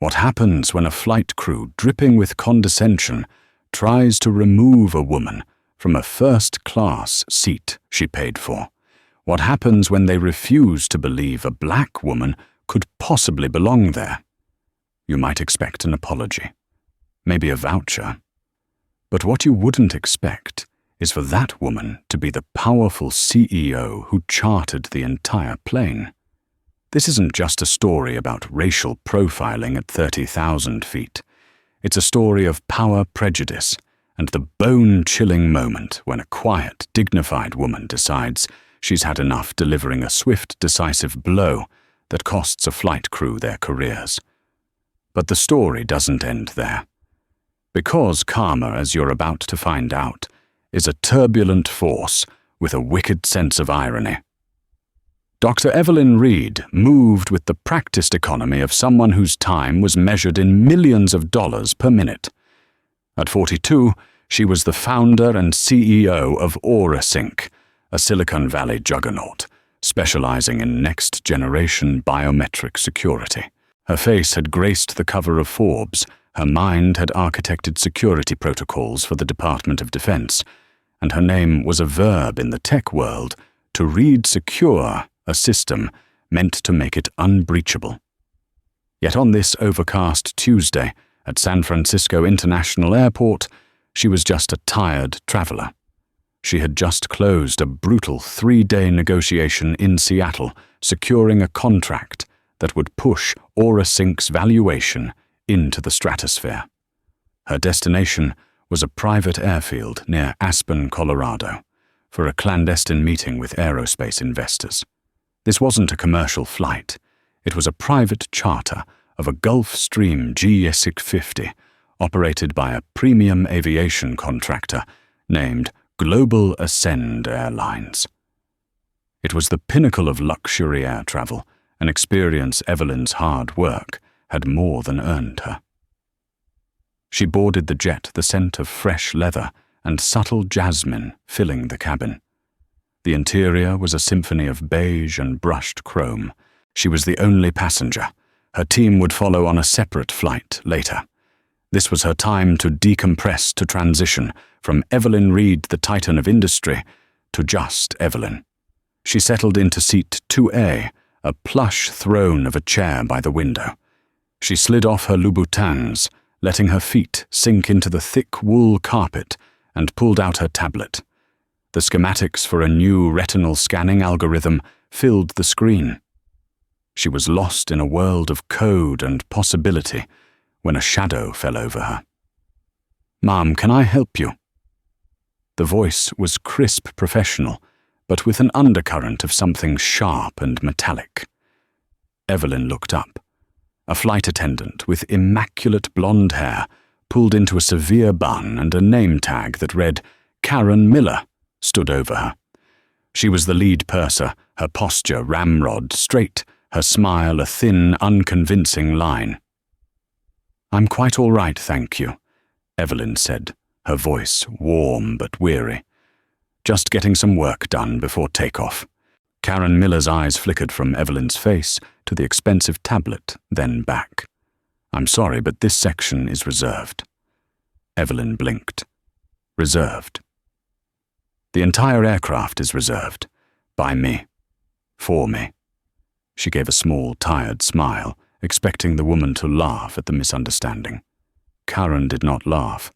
What happens when a flight crew dripping with condescension tries to remove a woman from a first-class seat she paid for? What happens when they refuse to believe a black woman could possibly belong there? You might expect an apology, maybe a voucher. But what you wouldn't expect is for that woman to be the powerful CEO who chartered the entire plane. This isn't just a story about racial profiling at 30,000 feet. It's a story of power prejudice and the bone-chilling moment when a quiet, dignified woman decides she's had enough delivering a swift, decisive blow that costs a flight crew their careers. But the story doesn't end there. Because karma, as you're about to find out, is a turbulent force with a wicked sense of irony. Dr. Evelyn Reed moved with the practiced economy of someone whose time was measured in millions of dollars per minute. At 42, she was the founder and CEO of AuraSync, a Silicon Valley juggernaut, specializing in next-generation biometric security. Her face had graced the cover of Forbes, her mind had architected security protocols for the Department of Defense, and her name was a verb in the tech world: to read secure a system meant to make it unbreachable. Yet on this overcast Tuesday at San Francisco International Airport, she was just a tired traveler. She had just closed a brutal 3-day negotiation in Seattle, securing a contract that would push AuraSync's valuation into the stratosphere. Her destination was a private airfield near Aspen, Colorado, for a clandestine meeting with aerospace investors. This wasn't a commercial flight. It was a private charter of a Gulfstream G650 operated by a premium aviation contractor named Global Ascend Airlines. It was the pinnacle of luxury air travel, an experience Evelyn's hard work had more than earned her. She boarded the jet, the scent of fresh leather and subtle jasmine filling the cabin. The interior was a symphony of beige and brushed chrome. She was the only passenger. Her team would follow on a separate flight later. This was her time to decompress, to transition from Evelyn Reed, the titan of industry, to just Evelyn. She settled into seat 2A, a plush throne of a chair by the window. She slid off her Louboutins, letting her feet sink into the thick wool carpet, and pulled out her tablet. The schematics for a new retinal scanning algorithm filled the screen. She was lost in a world of code and possibility when a shadow fell over her. "Ma'am, can I help you?" The voice was crisp professional, but with an undercurrent of something sharp and metallic. Evelyn looked up. A flight attendant with immaculate blonde hair pulled into a severe bun and a name tag that read Karen Miller stood over her. She was the lead purser, her posture ramrod straight, her smile a thin, unconvincing line. "I'm quite all right, thank you," Evelyn said, her voice warm but weary. "Just getting some work done before takeoff." Karen Miller's eyes flickered from Evelyn's face to the expensive tablet, then back. "I'm sorry, but this section is reserved." Evelyn blinked. "Reserved?" "The entire aircraft is reserved. By me. For me." She gave a small, tired smile, expecting the woman to laugh at the misunderstanding. Karen did not laugh.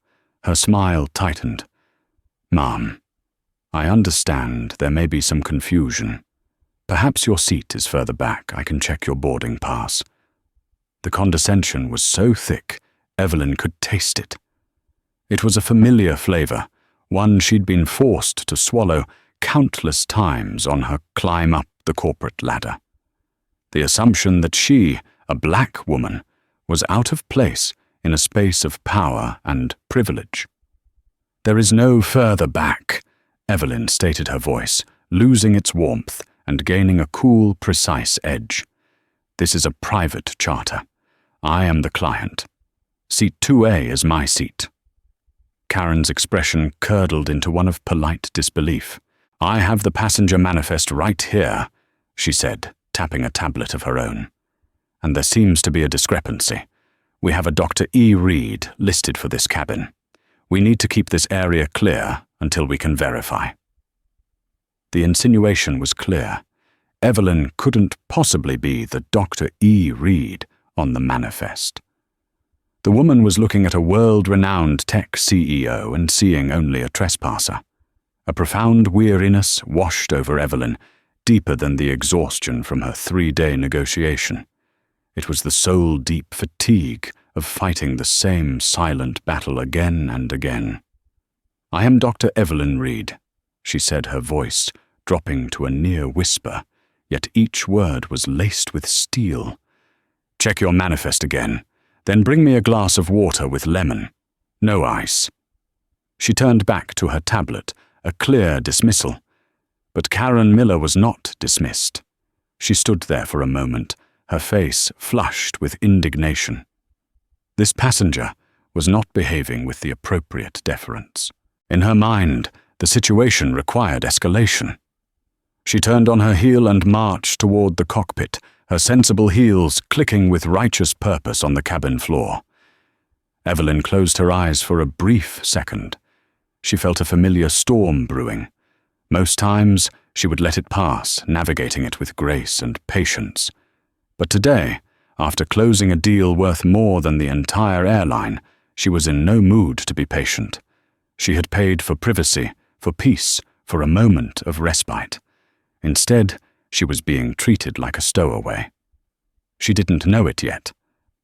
Her smile tightened. "Ma'am, I understand there may be some confusion. Perhaps your seat is further back. I can check your boarding pass." The condescension was so thick, Evelyn could taste it. It was a familiar flavor, one she'd been forced to swallow countless times on her climb up the corporate ladder. The assumption that she, a black woman, was out of place in a space of power and privilege. "There is no further back," Evelyn stated, her voice losing its warmth and gaining a cool, precise edge. "This is a private charter. I am the client. Seat 2A is my seat." Karen's expression curdled into one of polite disbelief. "I have the passenger manifest right here," she said, tapping a tablet of her own. "And there seems to be a discrepancy. We have a Dr. E. Reed listed for this cabin. We need to keep this area clear until we can verify." The insinuation was clear. Evelyn couldn't possibly be the Dr. E. Reed on the manifest. The woman was looking at a world-renowned tech CEO and seeing only a trespasser. A profound weariness washed over Evelyn, deeper than the exhaustion from her 3-day negotiation. It was the soul-deep fatigue of fighting the same silent battle again and again. "I am Dr. Evelyn Reed," she said, her voice dropping to a near whisper, yet each word was laced with steel. "Check your manifest again, then bring me a glass of water with lemon. No ice." She turned back to her tablet, a clear dismissal. But Karen Miller was not dismissed. She stood there for a moment, her face flushed with indignation. This passenger was not behaving with the appropriate deference. In her mind, the situation required escalation. She turned on her heel and marched toward the cockpit, her sensible heels clicking with righteous purpose on the cabin floor. Evelyn closed her eyes for a brief second. She felt a familiar storm brewing. Most times, she would let it pass, navigating it with grace and patience. But today, after closing a deal worth more than the entire airline, she was in no mood to be patient. She had paid for privacy, for peace, for a moment of respite. Instead, she was being treated like a stowaway. She didn't know it yet,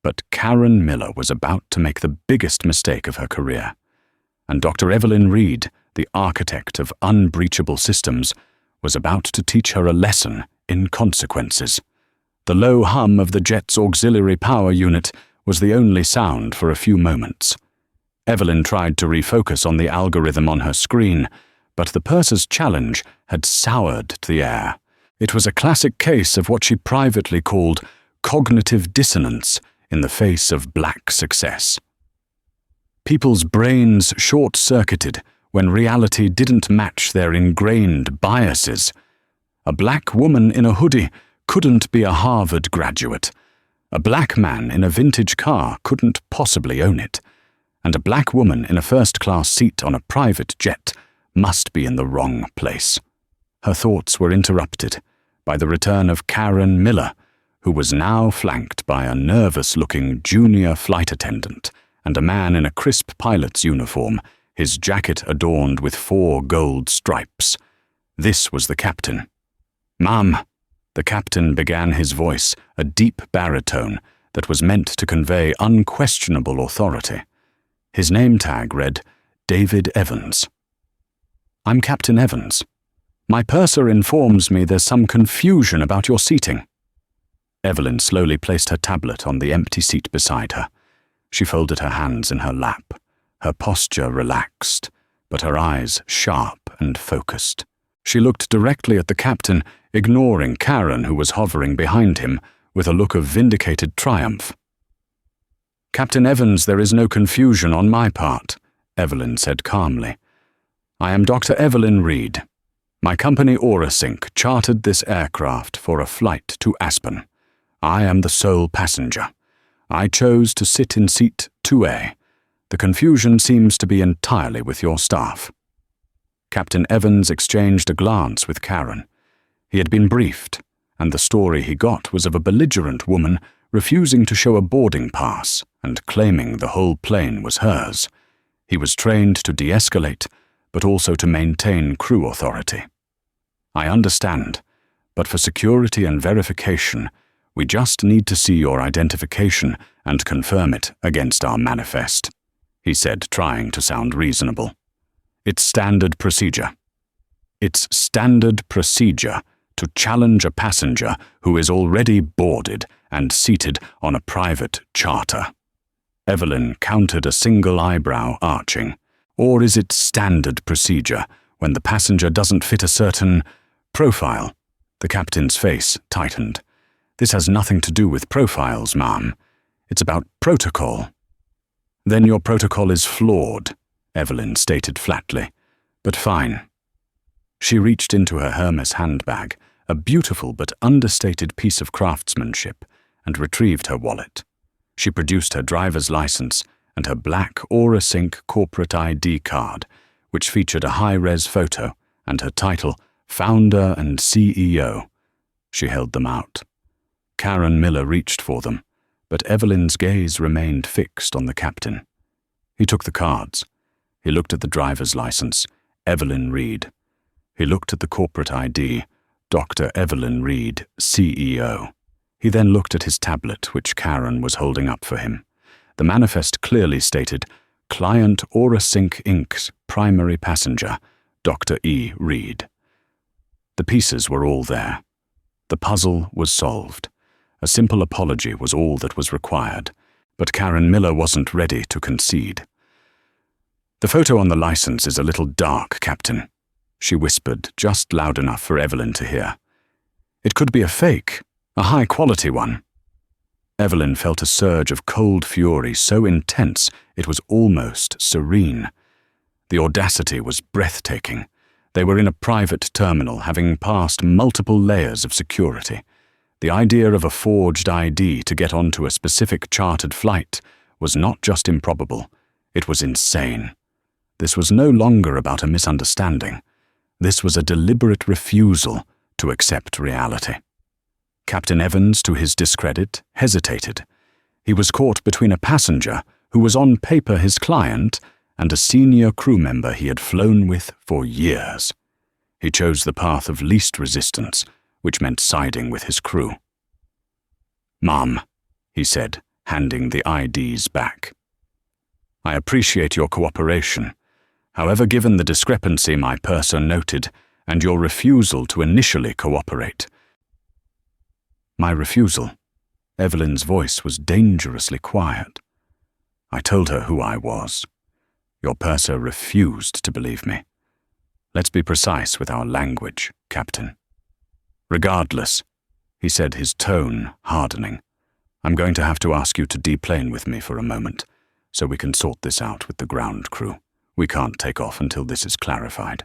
but Karen Miller was about to make the biggest mistake of her career. And Dr. Evelyn Reed, the architect of unbreachable systems, was about to teach her a lesson in consequences. The low hum of the jet's auxiliary power unit was the only sound for a few moments. Evelyn tried to refocus on the algorithm on her screen, but the purser's challenge had soured the air. It was a classic case of what she privately called cognitive dissonance in the face of black success. People's brains short-circuited when reality didn't match their ingrained biases. A black woman in a hoodie couldn't be a Harvard graduate. A black man in a vintage car couldn't possibly own it. And a black woman in a first-class seat on a private jet must be in the wrong place. Her thoughts were interrupted by the return of Karen Miller, who was now flanked by a nervous-looking junior flight attendant and a man in a crisp pilot's uniform, his jacket adorned with 4 gold stripes. This was the captain. "Ma'am," the captain began, his voice a deep baritone that was meant to convey unquestionable authority. His name tag read, David Evans. "I'm Captain Evans. My purser informs me there's some confusion about your seating." Evelyn slowly placed her tablet on the empty seat beside her. She folded her hands in her lap, her posture relaxed, but her eyes sharp and focused. She looked directly at the captain, ignoring Karen, who was hovering behind him, with a look of vindicated triumph. "Captain Evans, there is no confusion on my part," Evelyn said calmly. "I am Dr. Evelyn Reed. My company AuraSync chartered this aircraft for a flight to Aspen. I am the sole passenger. I chose to sit in seat 2A. The confusion seems to be entirely with your staff." Captain Evans exchanged a glance with Karen. He had been briefed, and the story he got was of a belligerent woman refusing to show a boarding pass and claiming the whole plane was hers. He was trained to de-escalate, but also to maintain crew authority. "I understand, but for security and verification, we just need to see your identification and confirm it against our manifest," he said, trying to sound reasonable. "It's standard procedure. It's standard procedure to challenge a passenger who is already boarded and seated on a private charter." Evelyn countered, a single eyebrow arching. "Or is it standard procedure when the passenger doesn't fit a certain profile?" The captain's face tightened. "This has nothing to do with profiles, ma'am. It's about protocol." "Then your protocol is flawed," Evelyn stated flatly. "But fine." She reached into her Hermes handbag, a beautiful but understated piece of craftsmanship, and retrieved her wallet. She produced her driver's license and her black AuraSync corporate ID card, which featured a high-res photo and her title, Founder and CEO. She held them out. Karen Miller reached for them, but Evelyn's gaze remained fixed on the captain. He took the cards. He looked at the driver's license, Evelyn Reed. He looked at the corporate ID, Dr. Evelyn Reed, CEO. He then looked at his tablet, which Karen was holding up for him. The manifest clearly stated, Client AuraSync Inc.'s primary passenger, Dr. E. Reed. The pieces were all there. The puzzle was solved. A simple apology was all that was required, but Karen Miller wasn't ready to concede. The photo on the license is a little dark, Captain, she whispered, just loud enough for Evelyn to hear. It could be a fake, a high-quality one. Evelyn felt a surge of cold fury so intense it was almost serene. The audacity was breathtaking. They were in a private terminal, having passed multiple layers of security. The idea of a forged ID to get onto a specific chartered flight was not just improbable, it was insane. This was no longer about a misunderstanding. This was a deliberate refusal to accept reality. Captain Evans, to his discredit, hesitated. He was caught between a passenger who was on paper his client and a senior crew member he had flown with for years. He chose the path of least resistance, which meant siding with his crew. "Ma'am," he said, handing the IDs back. "I appreciate your cooperation. However, given the discrepancy my purser noted and your refusal to initially cooperate—" "My refusal?" Evelyn's voice was dangerously quiet. "I told her who I was. Your purser refused to believe me. Let's be precise with our language, Captain." "Regardless," he said, his tone hardening, "I'm going to have to ask you to deplane with me for a moment, so we can sort this out with the ground crew. We can't take off until this is clarified."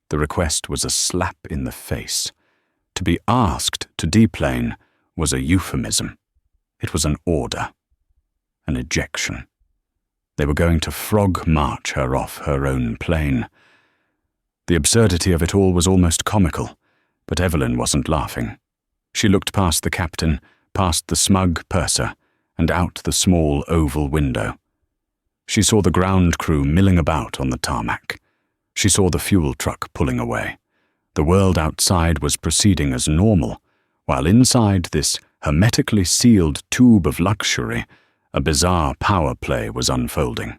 The request was a slap in the face. To be asked to deplane was a euphemism. It was an order, an ejection. They were going to frog march her off her own plane. The absurdity of it all was almost comical, but Evelyn wasn't laughing. She looked past the captain, past the smug purser, and out the small oval window. She saw the ground crew milling about on the tarmac. She saw the fuel truck pulling away. The world outside was proceeding as normal, while inside this hermetically sealed tube of luxury, a bizarre power play was unfolding.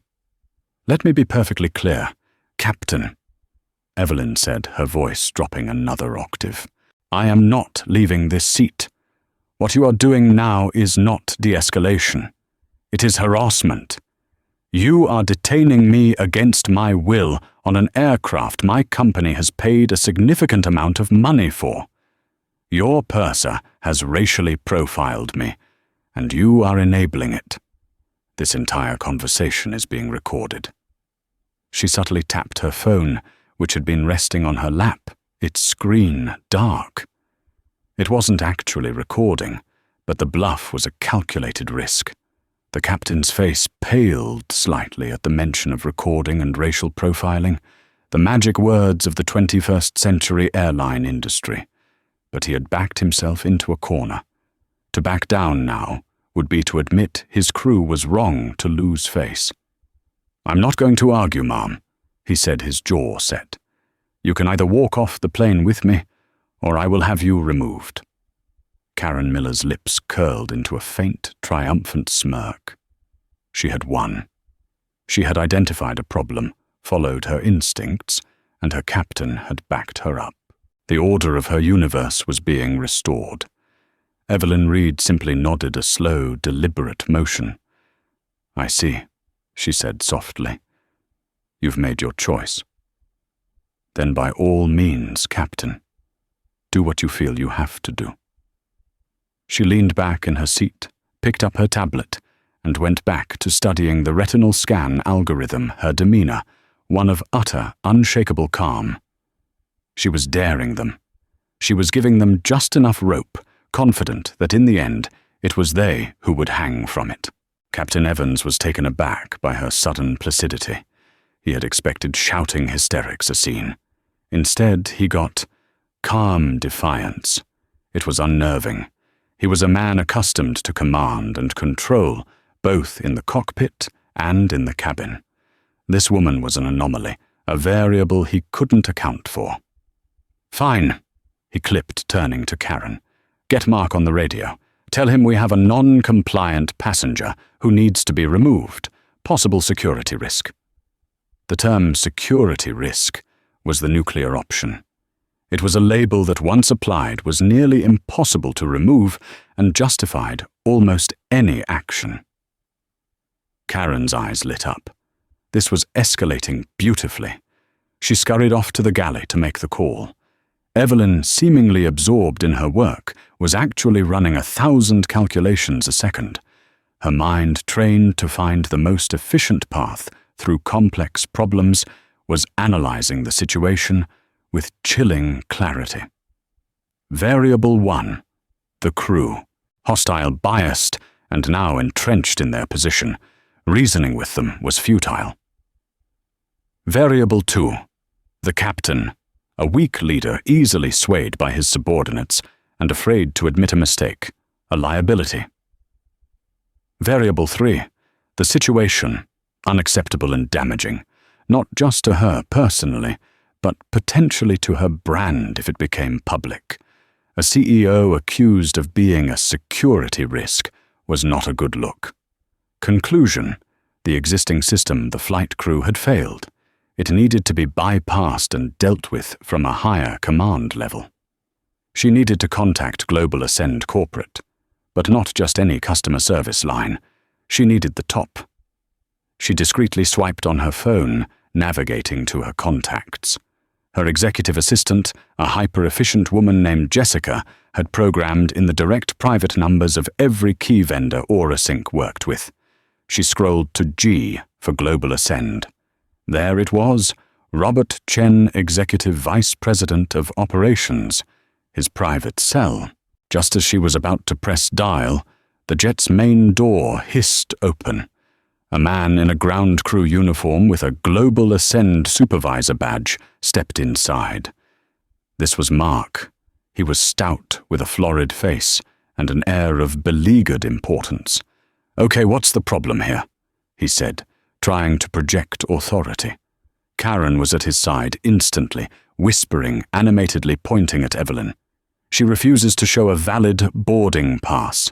"Let me be perfectly clear, Captain," Evelyn said, her voice dropping another octave. "I am not leaving this seat. What you are doing now is not de-escalation. It is harassment. You are detaining me against my will on an aircraft my company has paid a significant amount of money for. Your purser has racially profiled me, and you are enabling it. This entire conversation is being recorded." She subtly tapped her phone, which had been resting on her lap, its screen dark. It wasn't actually recording, but the bluff was a calculated risk. The captain's face paled slightly at the mention of recording and racial profiling, the magic words of the 21st century airline industry. But he had backed himself into a corner. To back down now would be to admit his crew was wrong to lose face. "I'm not going to argue, ma'am," he said, his jaw set. "You can either walk off the plane with me, or I will have you removed." Karen Miller's lips curled into a faint, triumphant smirk. She had won. She had identified a problem, followed her instincts, and her captain had backed her up. The order of her universe was being restored. Evelyn Reed simply nodded a slow, deliberate motion. "I see," she said softly. "You've made your choice. Then by all means, Captain, do what you feel you have to do." She leaned back in her seat, picked up her tablet, and went back to studying the retinal scan algorithm, her demeanor, one of utter, unshakable calm. She was daring them. She was giving them just enough rope, confident that in the end It was they who would hang from it. Captain Evans was taken aback by her sudden placidity. He had expected shouting hysterics a scene. Instead, he got calm defiance. It was unnerving. He was a man accustomed to command and control, both in the cockpit and in the cabin. This woman was an anomaly, a variable he couldn't account for. "Fine," he clipped, turning to Karen. "Get Mark on the radio. Tell him we have a non-compliant passenger who needs to be removed. Possible security risk." The term security risk was the nuclear option. It was a label that once applied was nearly impossible to remove and justified almost any action. Karen's eyes lit up. This was escalating beautifully. She scurried off to the galley to make the call. Evelyn, seemingly absorbed in her work, was actually running 1,000 calculations a second. Her mind, trained to find the most efficient path through complex problems, was analyzing the situation with chilling clarity. Variable 1. The crew. Hostile, biased, and now entrenched in their position. Reasoning with them was futile. Variable 2. The captain. A weak leader easily swayed by his subordinates and afraid to admit a mistake, a liability. Variable 3. The situation. Unacceptable and damaging, not just to her personally, but potentially to her brand if it became public. A CEO accused of being a security risk was not a good look. Conclusion: the existing system, the flight crew, had failed. It needed to be bypassed and dealt with from a higher command level. She needed to contact Global Ascend Corporate, but not just any customer service line. She needed the top. She discreetly swiped on her phone, navigating to her contacts. Her executive assistant, a hyper-efficient woman named Jessica, had programmed in the direct private numbers of every key vendor AuraSync worked with. She scrolled to G for Global Ascend. There it was, Robert Chen, Executive Vice President of Operations, his private cell. Just as she was about to press dial, the jet's main door hissed open. A man in a ground crew uniform with a Global Ascend supervisor badge stepped inside. This was Mark. He was stout with a florid face and an air of beleaguered importance. "Okay, what's the problem here?" he said, trying to project authority. Karen was at his side instantly, whispering, animatedly pointing at Evelyn. "She refuses to show a valid boarding pass.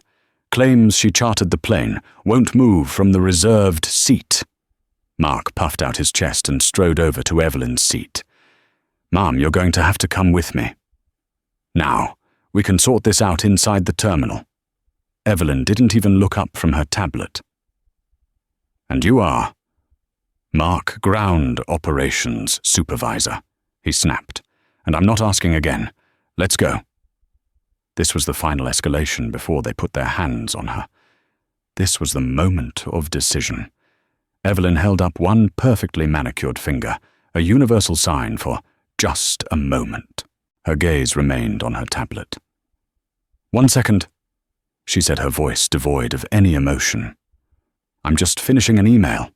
Claims she chartered the plane, won't move from the reserved seat." Mark puffed out his chest and strode over to Evelyn's seat. "Ma'am, you're going to have to come with me." "Now, we can sort this out inside the terminal." Evelyn didn't even look up from her tablet. "And you are?" "Mark, Ground Operations Supervisor," he snapped. "And I'm not asking again. Let's go." This was the final escalation before they put their hands on her. This was the moment of decision. Evelyn held up one perfectly manicured finger, a universal sign for just a moment. Her gaze remained on her tablet. "1 second," she said, her voice devoid of any emotion. "I'm just finishing an email."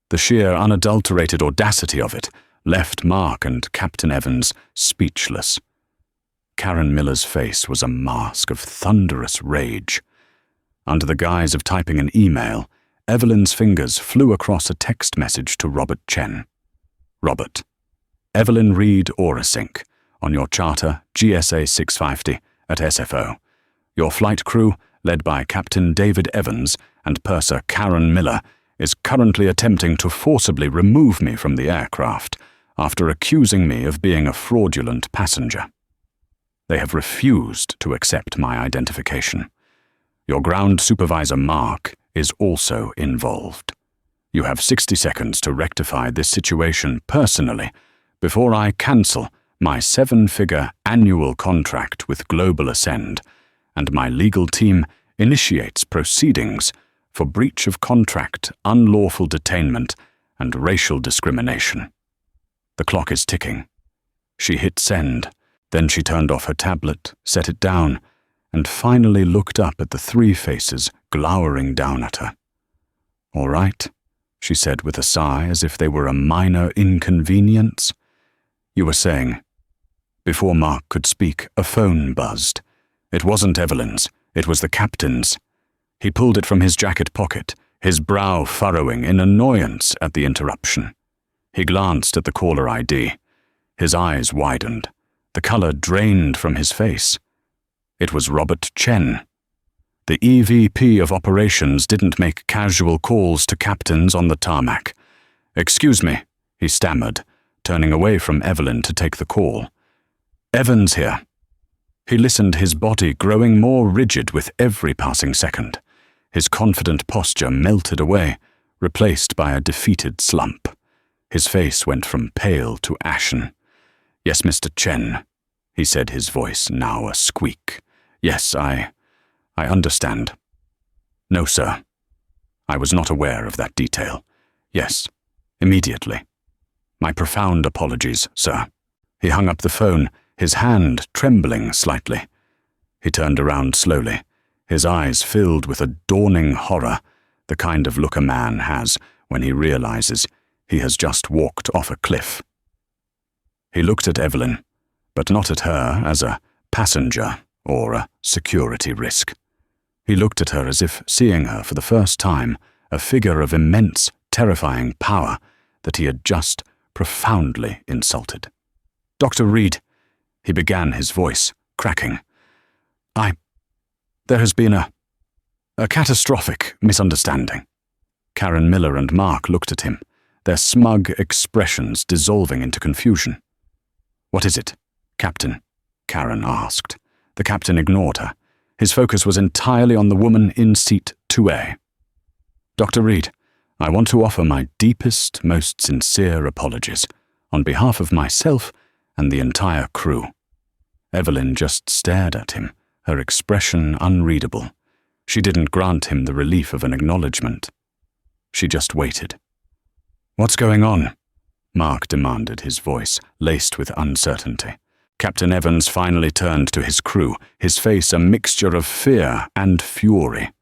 The sheer, unadulterated audacity of it left Mark and Captain Evans speechless. Karen Miller's face was a mask of thunderous rage. Under the guise of typing an email, Evelyn's fingers flew across a text message to Robert Chen. "Robert, Evelyn Reed AuraSync, on your charter GSA 650 at SFO. Your flight crew, led by Captain David Evans and purser Karen Miller, is currently attempting to forcibly remove me from the aircraft after accusing me of being a fraudulent passenger. They have refused to accept my identification. Your ground supervisor, Mark, is also involved. You have 60 seconds to rectify this situation personally before I cancel my 7-figure annual contract with Global Ascend, and my legal team initiates proceedings for breach of contract, unlawful detainment, and racial discrimination." The clock is ticking. She hit send, then she turned off her tablet, set it down, and finally looked up at the three faces glowering down at her. "All right," she said with a sigh, as if they were a minor inconvenience. "You were saying." Before Mark could speak, a phone buzzed. It wasn't Evelyn's, it was the captain's. He pulled it from his jacket pocket, his brow furrowing in annoyance at the interruption. He glanced at the caller ID. His eyes widened. The color drained from his face. It was Robert Chen. The EVP of operations didn't make casual calls to captains on the tarmac. "Excuse me," he stammered, turning away from Evelyn to take the call. "Evans here." He listened, his body growing more rigid with every passing second. His confident posture melted away, replaced by a defeated slump. His face went from pale to ashen. "Yes, Mr. Chen," he said, his voice now a squeak. "Yes, I understand." "No, sir. I was not aware of that detail. Yes, immediately. My profound apologies, sir." He hung up the phone, his hand trembling slightly. He turned around slowly, his eyes filled with a dawning horror, the kind of look a man has when he realizes he has just walked off a cliff. He looked at Evelyn, but not at her as a passenger or a security risk. He looked at her as if seeing her for the first time, a figure of immense, terrifying power that he had just profoundly insulted. "Dr. Reed," he began, his voice cracking. There has been a catastrophic misunderstanding." Karen Miller and Mark looked at him, their smug expressions dissolving into confusion. "What is it, Captain?" Karen asked. The captain ignored her. His focus was entirely on the woman in seat 2A. "Dr. Reed, I want to offer my deepest, most sincere apologies on behalf of myself and the entire crew." Evelyn just stared at him, her expression unreadable. She didn't grant him the relief of an acknowledgement. She just waited. "What's going on?" Mark demanded, his voice laced with uncertainty. Captain Evans finally turned to his crew, his face a mixture of fear and fury.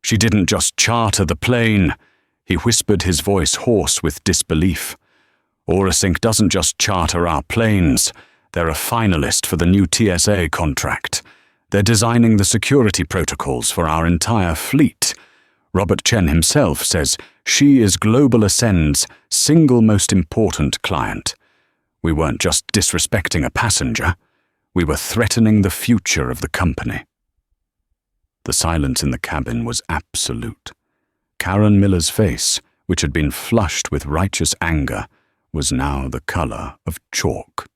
"She didn't just charter the plane," he whispered, his voice hoarse with disbelief. "Orasync doesn't just charter our planes. They're a finalist for the new TSA contract. They're designing the security protocols for our entire fleet. Robert Chen himself says she is Global Ascend's single most important client. We weren't just disrespecting a passenger. We were threatening the future of the company." The silence in the cabin was absolute. Karen Miller's face, which had been flushed with righteous anger, was now the color of chalk.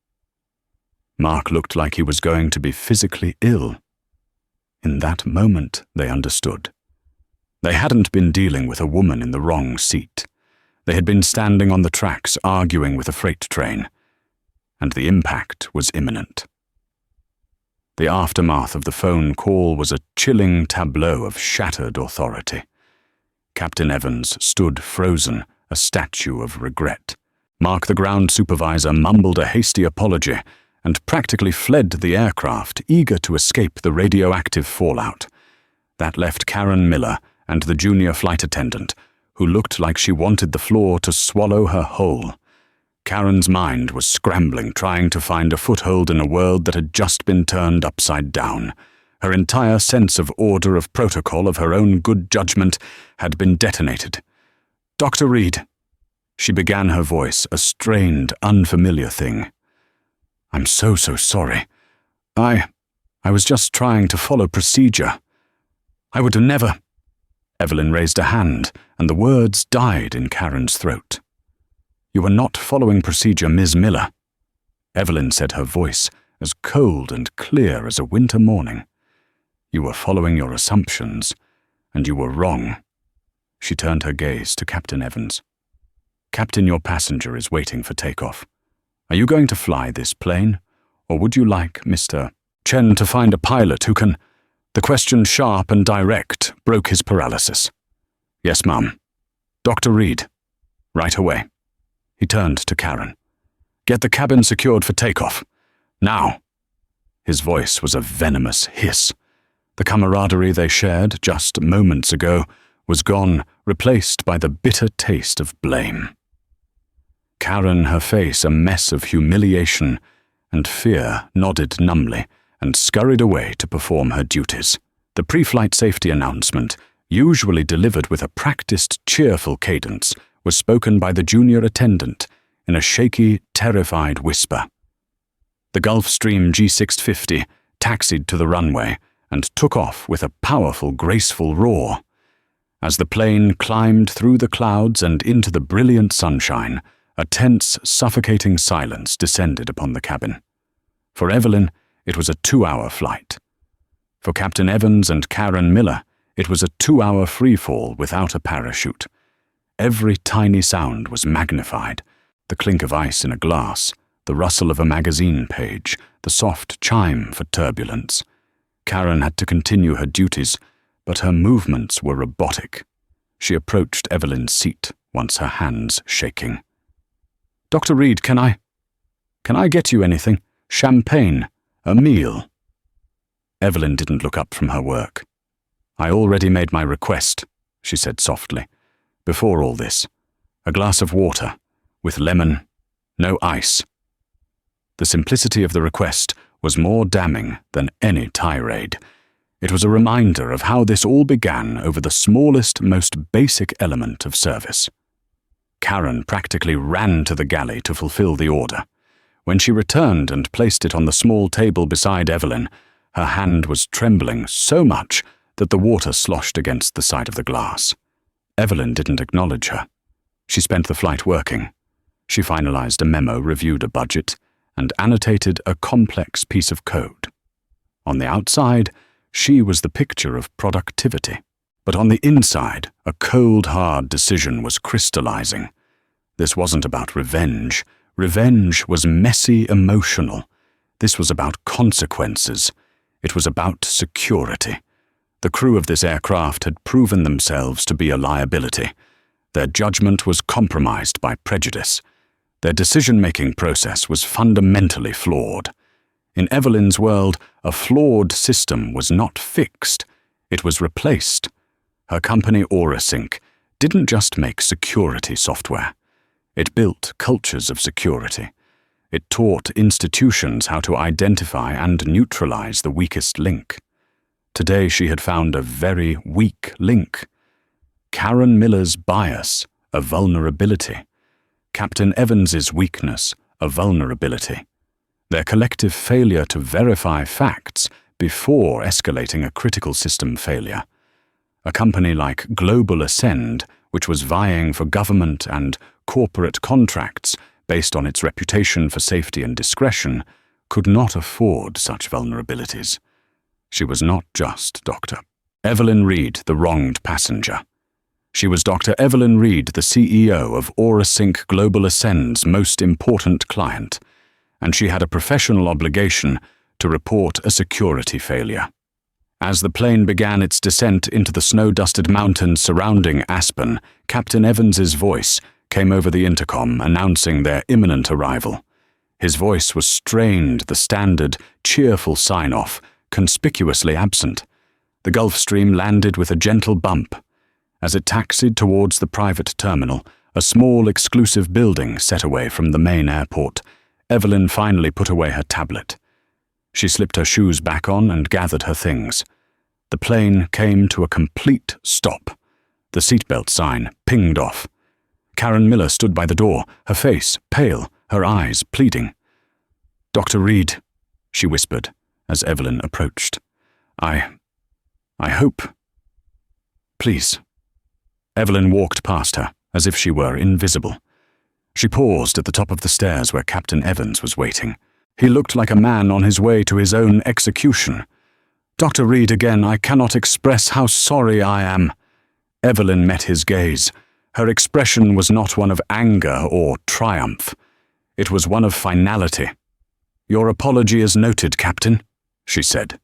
Mark looked like he was going to be physically ill. In that moment, they understood. They hadn't been dealing with a woman in the wrong seat. They had been standing on the tracks arguing with a freight train, and the impact was imminent. The aftermath of the phone call was a chilling tableau of shattered authority. Captain Evans stood frozen, a statue of regret. Mark, the ground supervisor, mumbled a hasty apology and practically fled the aircraft, eager to escape the radioactive fallout. That left Karen Miller and the junior flight attendant, who looked like she wanted the floor to swallow her whole. Karen's mind was scrambling, trying to find a foothold in a world that had just been turned upside down. Her entire sense of order, of protocol, of her own good judgment had been detonated. "Dr. Reed," she began, her voice a strained, unfamiliar thing. "I'm so sorry. I was just trying to follow procedure. I would have never—" Evelyn raised a hand, and the words died in Karen's throat. "You were not following procedure, Ms. Miller," Evelyn said, her voice as cold and clear as a winter morning. "You were following your assumptions, and you were wrong." She turned her gaze to Captain Evans. "Captain, your passenger is waiting for takeoff. Are you going to fly this plane, or would you like Mr. Chen to find a pilot who can—" The question, sharp and direct, broke his paralysis. "Yes, ma'am. Dr. Reed. Right away." He turned to Karen. "Get the cabin secured for takeoff. Now." His voice was a venomous hiss. The camaraderie they shared just moments ago was gone, replaced by the bitter taste of blame. Karen, her face a mess of humiliation and fear, nodded numbly and scurried away to perform her duties. The pre-flight safety announcement, usually delivered with a practiced, cheerful cadence, was spoken by the junior attendant in a shaky, terrified whisper. The Gulfstream G650 taxied to the runway and took off with a powerful, graceful roar. As the plane climbed through the clouds and into the brilliant sunshine, a tense, suffocating silence descended upon the cabin. For Evelyn, it was a 2-hour flight. For Captain Evans and Karen Miller, it was a 2-hour freefall without a parachute. Every tiny sound was magnified: the clink of ice in a glass, the rustle of a magazine page, the soft chime for turbulence. Karen had to continue her duties, but her movements were robotic. She approached Evelyn's seat, once her hands shaking. "Dr. Reed, can I get you anything? Champagne? A meal?" Evelyn didn't look up from her work. "I already made my request," she said softly. "Before all this, a glass of water, with lemon, no ice." The simplicity of the request was more damning than any tirade. It was a reminder of how this all began over the smallest, most basic element of service. Karen practically ran to the galley to fulfill the order. When she returned and placed it on the small table beside Evelyn, her hand was trembling so much that the water sloshed against the side of the glass. Evelyn didn't acknowledge her. She spent the flight working. She finalized a memo, reviewed a budget, and annotated a complex piece of code. On the outside, she was the picture of productivity. But on the inside, a cold, hard decision was crystallizing. This wasn't about revenge. Revenge was messy, emotional. This was about consequences. It was about security. The crew of this aircraft had proven themselves to be a liability. Their judgment was compromised by prejudice. Their decision-making process was fundamentally flawed. In Evelyn's world, a flawed system was not fixed. It was replaced. Her company, AuraSync, didn't just make security software. It built cultures of security. It taught institutions how to identify and neutralize the weakest link. Today she had found a very weak link. Karen Miller's bias, a vulnerability. Captain Evans's weakness, a vulnerability. Their collective failure to verify facts before escalating a critical system failure. A company like Global Ascend, which was vying for government and corporate contracts based on its reputation for safety and discretion, could not afford such vulnerabilities. She was not just Dr. Evelyn Reed, the wronged passenger. She was Dr. Evelyn Reed, the CEO of AuraSync Global Ascend's most important client, and she had a professional obligation to report a security failure. As the plane began its descent into the snow-dusted mountains surrounding Aspen, Captain Evans's voice came over the intercom announcing their imminent arrival. His voice was strained, the standard, cheerful sign-off, conspicuously absent. The Gulfstream landed with a gentle bump. As it taxied towards the private terminal, a small, exclusive building set away from the main airport, Evelyn finally put away her tablet. She slipped her shoes back on and gathered her things. The plane came to a complete stop. The seatbelt sign pinged off. Karen Miller stood by the door, her face pale, her eyes pleading. "Dr. Reed," she whispered as Evelyn approached. I hope. Please." Evelyn walked past her, as if she were invisible. She paused at the top of the stairs where Captain Evans was waiting. He looked like a man on his way to his own execution. "Dr. Reed, again, I cannot express how sorry I am." Evelyn met his gaze. Her expression was not one of anger or triumph. It was one of finality. "Your apology is noted, Captain," she said,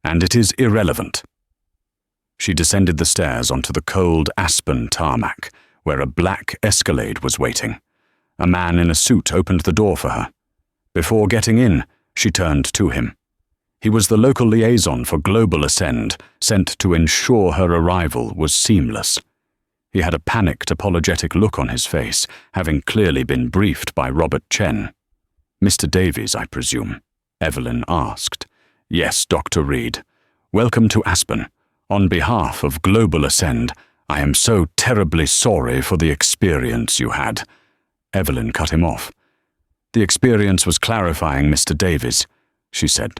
"and it is irrelevant." She descended the stairs onto the cold Aspen tarmac, where a black Escalade was waiting. A man in a suit opened the door for her. Before getting in, she turned to him. He was the local liaison for Global Ascend, sent to ensure her arrival was seamless. He had a panicked, apologetic look on his face, having clearly been briefed by Robert Chen. "Mr. Davies, I presume?" Evelyn asked. "Yes, Dr. Reed. Welcome to Aspen. On behalf of Global Ascend, I am so terribly sorry for the experience you had." Evelyn cut him off. "The experience was clarifying, Mr. Davies," she said.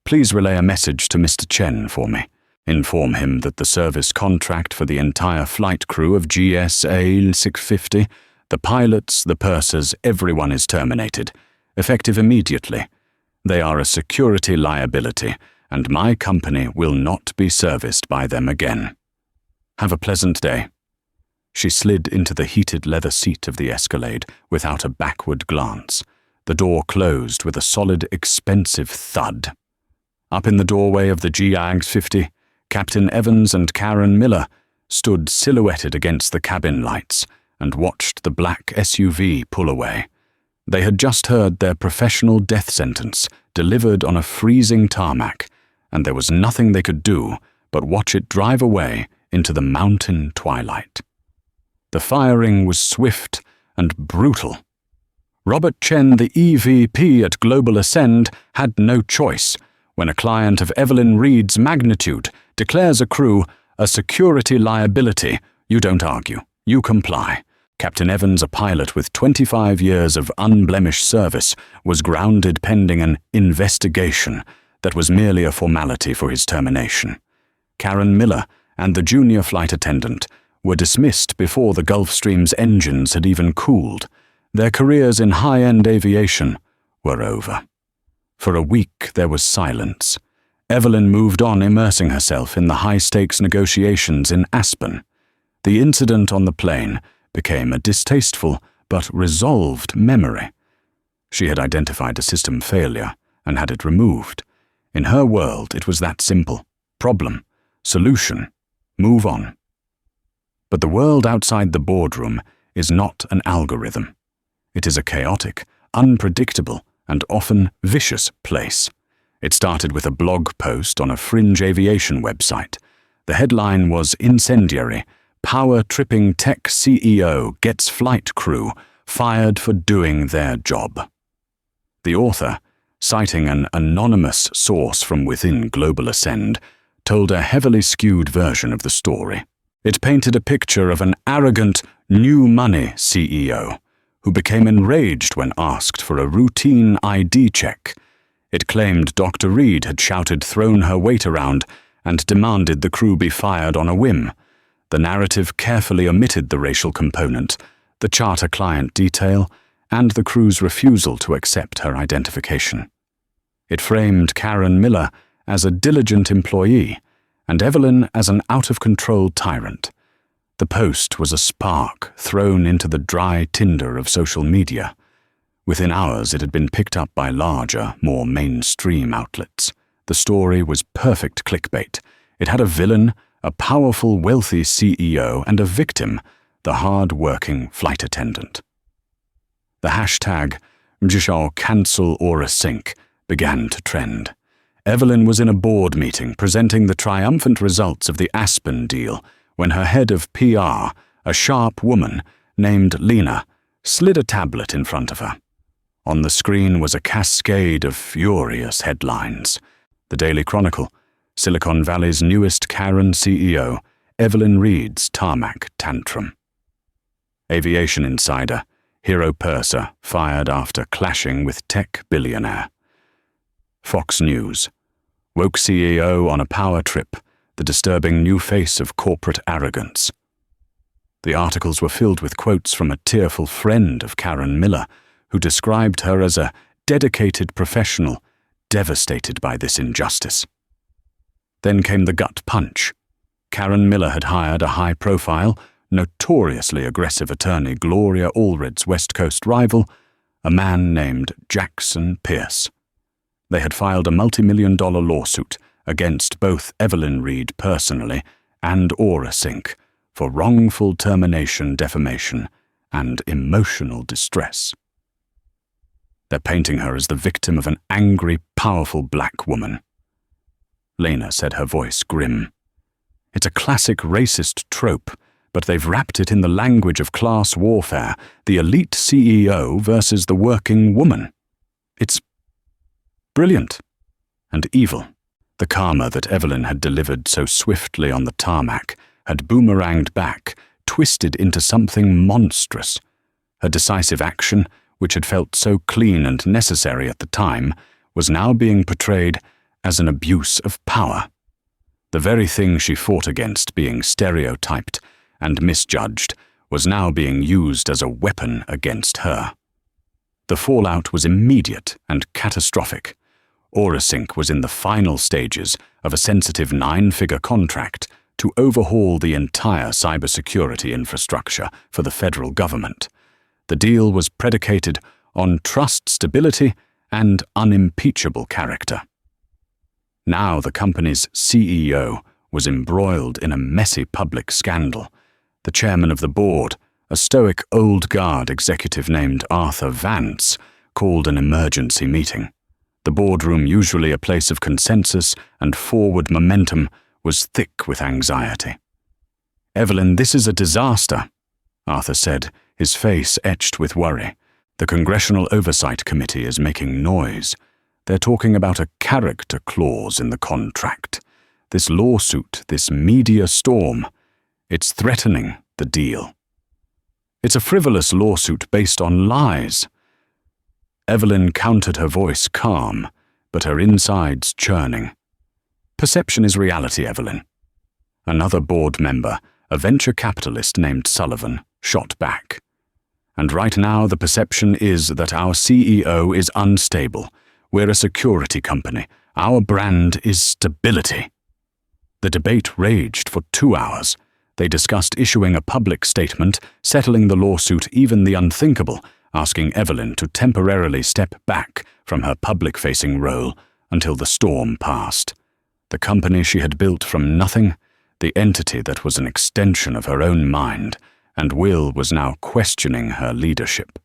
"Please relay a message to Mr. Chen for me. Inform him that the service contract for the entire flight crew of GSA 650, the pilots, the pursers, everyone is terminated, effective immediately. They are a security liability, and my company will not be serviced by them again. Have a pleasant day." She slid into the heated leather seat of the Escalade without a backward glance. The door closed with a solid, expensive thud. Up in the doorway of the GAG 50, Captain Evans and Karen Miller stood silhouetted against the cabin lights and watched the black SUV pull away. They had just heard their professional death sentence delivered on a freezing tarmac, and there was nothing they could do but watch it drive away into the mountain twilight. The firing was swift and brutal. Robert Chen, the EVP at Global Ascend, had no choice. When a client of Evelyn Reed's magnitude declares a crew a security liability, you don't argue, you comply. Captain Evans, a pilot with 25 years of unblemished service, was grounded pending an investigation that was merely a formality for his termination. Karen Miller and the junior flight attendant were dismissed before the Gulfstream's engines had even cooled. Their careers in high-end aviation were over. For a week there was silence. Evelyn moved on, immersing herself in the high-stakes negotiations in Aspen. The incident on the plane became a distasteful but resolved memory. She had identified a system failure and had it removed. In her world, it was that simple. Problem, solution, move on. But the world outside the boardroom is not an algorithm. It is a chaotic, unpredictable, and often vicious place. It started with a blog post on a fringe aviation website. The headline was incendiary: "Power-tripping tech CEO gets flight crew fired for doing their job." The author, citing an anonymous source from within Global Ascend, told a heavily skewed version of the story. It painted a picture of an arrogant, new money CEO who became enraged when asked for a routine ID check. It claimed Dr. Reed had shouted, "Thrown her weight around," and demanded the crew be fired on a whim. The narrative carefully omitted the racial component, the charter client detail, and the crew's refusal to accept her identification. It framed Karen Miller as a diligent employee and Evelyn as an out-of-control tyrant. The post was a spark thrown into the dry tinder of social media. Within hours, it had been picked up by larger, more mainstream outlets. The story was perfect clickbait. It had a villain, a powerful, wealthy CEO, and a victim, the hard-working flight attendant. The hashtag #JishawCancelOraSync began to trend. Evelyn was in a board meeting presenting the triumphant results of the Aspen deal when her head of PR, a sharp woman named Lena, slid a tablet in front of her. On the screen was a cascade of furious headlines. The Daily Chronicle, Silicon Valley's newest Karen CEO, Evelyn Reed's tarmac tantrum. Aviation Insider, hero purser fired after clashing with tech billionaire. Fox News, woke CEO on a power trip, the disturbing new face of corporate arrogance. The articles were filled with quotes from a tearful friend of Karen Miller, who described her as a dedicated professional, devastated by this injustice. Then came the gut punch. Karen Miller had hired a high-profile, notoriously aggressive attorney, Gloria Allred's West Coast rival, a man named Jackson Pierce. They had filed a multi-million-dollar lawsuit against both Evelyn Reed personally and OraSync for wrongful termination, defamation, and emotional distress. They're painting her as the victim of an angry powerful black woman. Lena said, her voice grim. It's a classic racist trope, but they've wrapped it in the language of class warfare, the elite CEO versus the working woman. It's brilliant and evil. The karma that Evelyn had delivered so swiftly on the tarmac had boomeranged back, twisted into something monstrous. Her decisive action, which had felt so clean and necessary at the time, was now being portrayed as an abuse of power. The very thing she fought against, being stereotyped and misjudged, was now being used as a weapon against her. The fallout was immediate and catastrophic. Orasync was in the final stages of a sensitive 9-figure contract to overhaul the entire cybersecurity infrastructure for the federal government. The deal was predicated on trust stability and unimpeachable character. Now the company's CEO was embroiled in a messy public scandal. The chairman of the board, a stoic old guard executive named Arthur Vance, called an emergency meeting. The boardroom, usually a place of consensus and forward momentum, was thick with anxiety. "Evelyn, this is a disaster," Arthur said, his face etched with worry. "The Congressional Oversight Committee is making noise. They're talking about a character clause in the contract. This lawsuit, this media storm, it's threatening the deal. It's a frivolous lawsuit based on lies." Evelyn countered, her voice calm, but her insides churning. "Perception is reality, Evelyn." Another board member, a venture capitalist named Sullivan, shot back. "And right now the perception is that our CEO is unstable. We're a security company. Our brand is stability." The debate raged for 2 hours. They discussed issuing a public statement, settling the lawsuit, even the unthinkable, asking Evelyn to temporarily step back from her public-facing role until the storm passed. The company she had built from nothing, the entity that was an extension of her own mind and will, was now questioning her leadership.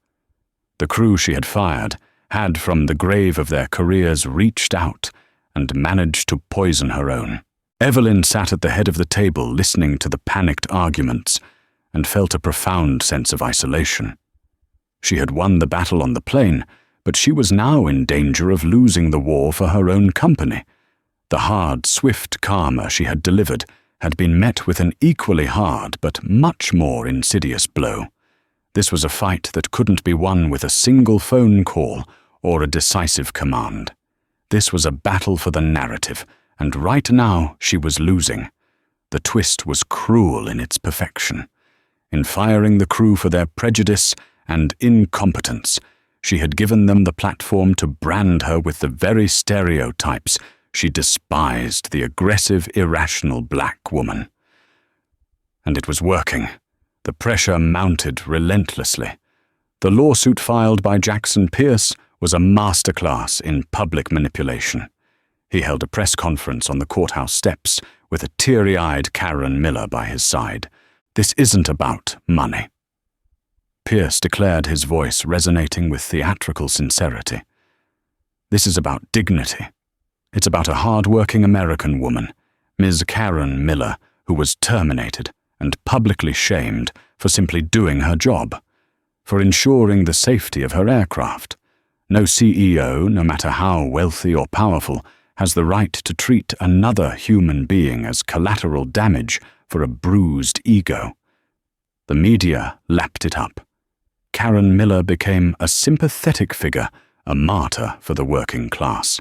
The crew she had fired had, from the grave of their careers, reached out and managed to poison her own. Evelyn sat at the head of the table listening to the panicked arguments and felt a profound sense of isolation. She had won the battle on the plane, but she was now in danger of losing the war for her own company. The hard, swift karma she had delivered had been met with an equally hard but much more insidious blow. This was a fight that couldn't be won with a single phone call or a decisive command. This was a battle for the narrative, and right now she was losing. The twist was cruel in its perfection. In firing the crew for their prejudice and incompetence, she had given them the platform to brand her with the very stereotypes she despised, the aggressive, irrational black woman. And it was working. The pressure mounted relentlessly. The lawsuit filed by Jackson Pierce was a masterclass in public manipulation. He held a press conference on the courthouse steps with a teary-eyed Karen Miller by his side. "This isn't about money," Pierce declared, his voice resonating with theatrical sincerity. "This is about dignity. It's about a hard-working American woman, Ms. Karen Miller, who was terminated and publicly shamed for simply doing her job, for ensuring the safety of her aircraft. No CEO, no matter how wealthy or powerful, has the right to treat another human being as collateral damage for a bruised ego." The media lapped it up. Karen Miller became a sympathetic figure, a martyr for the working class.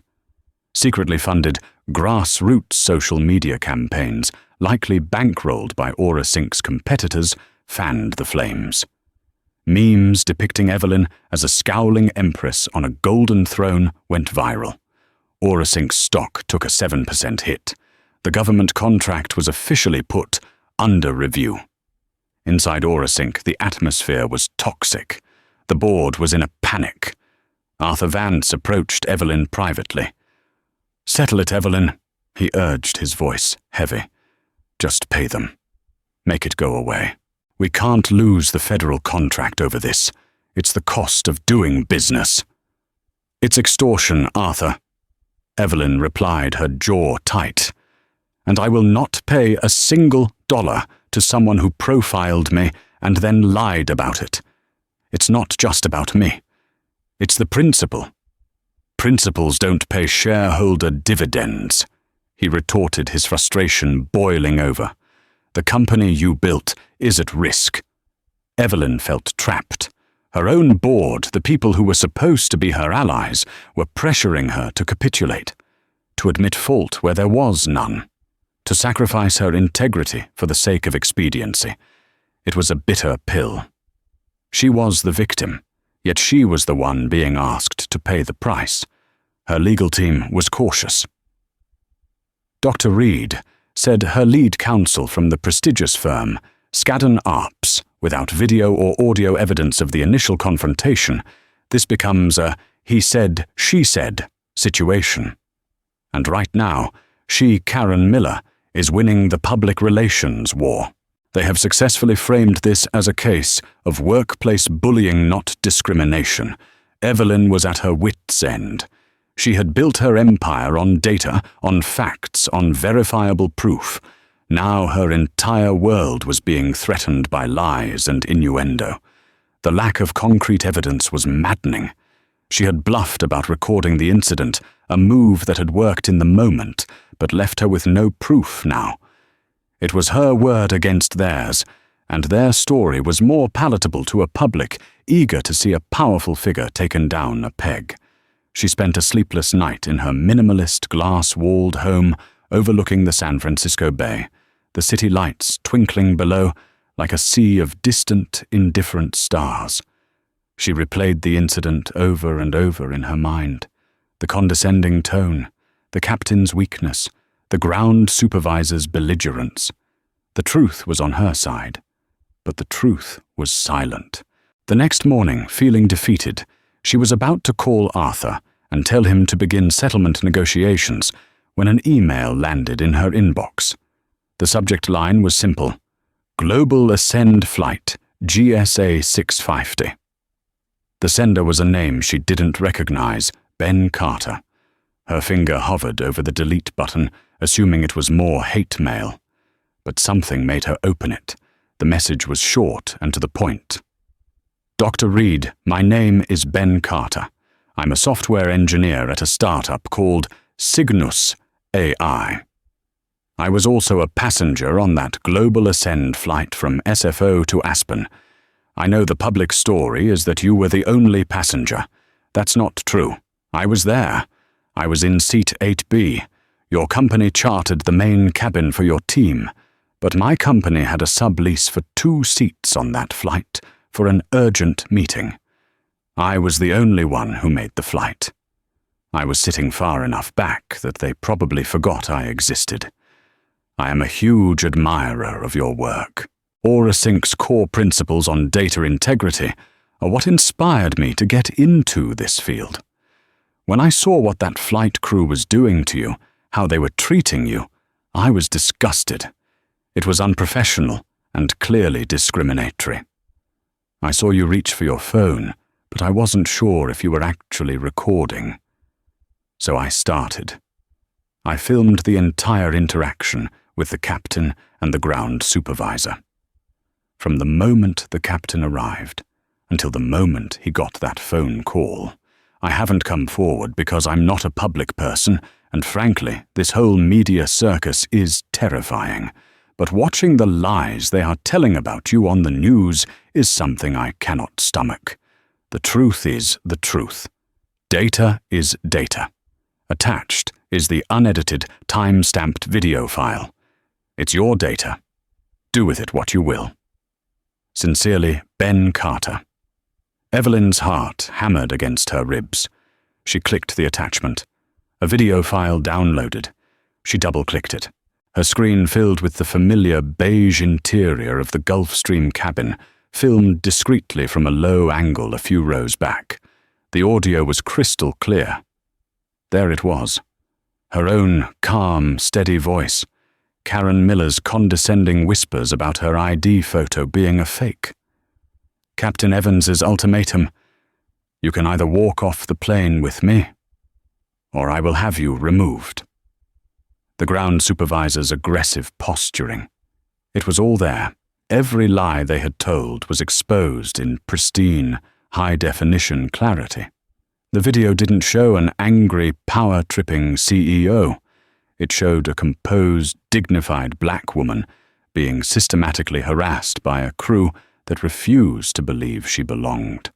Secretly funded, grassroots social media campaigns, likely bankrolled by Orasync's competitors, fanned the flames. Memes depicting Evelyn as a scowling empress on a golden throne went viral. Orasync's stock took a 7% hit. The government contract was officially put under review. Inside Orasync, the atmosphere was toxic. The board was in a panic. Arthur Vance approached Evelyn privately. "Settle it, Evelyn," he urged, his voice heavy. "Just pay them. Make it go away. We can't lose the federal contract over this. It's the cost of doing business." "It's extortion, Arthur." Evelyn replied, her jaw tight. "And I will not pay a single dollar to someone who profiled me and then lied about it. It's not just about me. It's the principle. Principals don't pay shareholder dividends," he retorted, his frustration boiling over. "The company you built is at risk." Evelyn felt trapped. Her own board, the people who were supposed to be her allies, were pressuring her to capitulate, to admit fault where there was none, to sacrifice her integrity for the sake of expediency. It was a bitter pill. She was the victim, yet she was the one being asked to pay the price. Her legal team was cautious. Dr. Reed said her lead counsel from the prestigious firm, Skadden Arps, without video or audio evidence of the initial confrontation, this becomes a he said, she said situation. And right now, she, Karen Miller, is winning the public relations war. They have successfully framed this as a case of workplace bullying, not discrimination. Evelyn was at her wit's end. She had built her empire on data, on facts, on verifiable proof. Now her entire world was being threatened by lies and innuendo. The lack of concrete evidence was maddening. She had bluffed about recording the incident, a move that had worked in the moment, but left her with no proof now. It was her word against theirs, and their story was more palatable to a public eager to see a powerful figure taken down a peg. She spent a sleepless night in her minimalist glass-walled home overlooking the San Francisco Bay, the city lights twinkling below like a sea of distant, indifferent stars. She replayed the incident over and over in her mind. The condescending tone, the captain's weakness, the ground supervisor's belligerence. The truth was on her side, but the truth was silent. The next morning, feeling defeated, she was about to call Arthur and tell him to begin settlement negotiations when an email landed in her inbox. The subject line was simple: Global Ascend Flight, GSA 650. The sender was a name she didn't recognize, Ben Carter. Her finger hovered over the delete button, assuming it was more hate mail. But something made her open it. The message was short and to the point. "Dr. Reed, my name is Ben Carter. I'm a software engineer at a startup called Cygnus AI. I was also a passenger on that Global Ascend flight from SFO to Aspen. I know the public story is that you were the only passenger. That's not true. I was there. I was in seat 8B. Your company chartered the main cabin for your team, but my company had a sublease for 2 seats on that flight for an urgent meeting. I was the only one who made the flight. I was sitting far enough back that they probably forgot I existed. I am a huge admirer of your work. AuraSync's core principles on data integrity are what inspired me to get into this field. When I saw what that flight crew was doing to you, how they were treating you, I was disgusted. It was unprofessional and clearly discriminatory. I saw you reach for your phone, but I wasn't sure if you were actually recording. So I started. I filmed the entire interaction with the captain and the ground supervisor. From the moment the captain arrived until the moment he got that phone call. I haven't come forward because I'm not a public person, and frankly, this whole media circus is terrifying. But watching the lies they are telling about you on the news is something I cannot stomach. The truth is the truth. Data is data. Attached is the unedited, time-stamped video file. It's your data. Do with it what you will. Sincerely, Ben Carter. Evelyn's heart hammered against her ribs. She clicked the attachment. A video file downloaded. She double-clicked it. Her screen filled with the familiar beige interior of the Gulfstream cabin, filmed discreetly from a low angle a few rows back. The audio was crystal clear. There it was. Her own calm, steady voice. Karen Miller's condescending whispers about her ID photo being a fake. Captain Evans's ultimatum: you can either walk off the plane with me, or I will have you removed." The ground supervisor's aggressive posturing. It was all there. Every lie they had told was exposed in pristine, high-definition clarity. The video didn't show an angry, power-tripping CEO. It showed a composed, dignified black woman being systematically harassed by a crew that refused to believe she belonged.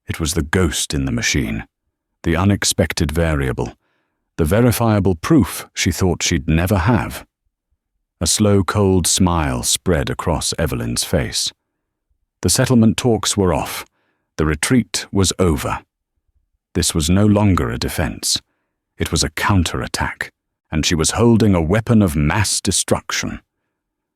It was the ghost in the machine, the unexpected variable, the verifiable proof she thought she'd never have. A slow, cold smile spread across Evelyn's face. The settlement talks were off. The retreat was over. This was no longer a defense. It was a counterattack, and she was holding a weapon of mass destruction.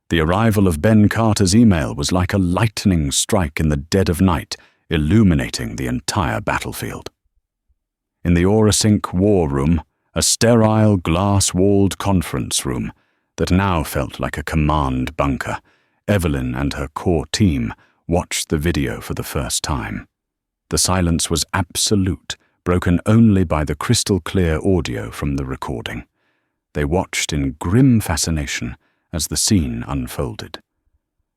The arrival of Ben Carter's email was like a lightning strike in the dead of night, illuminating the entire battlefield. In the Aurosync war room, a sterile, glass-walled conference room that now felt like a command bunker, Evelyn and her core team watched the video for the first time. The silence was absolute, broken only by the crystal-clear audio from the recording. They watched in grim fascination as the scene unfolded.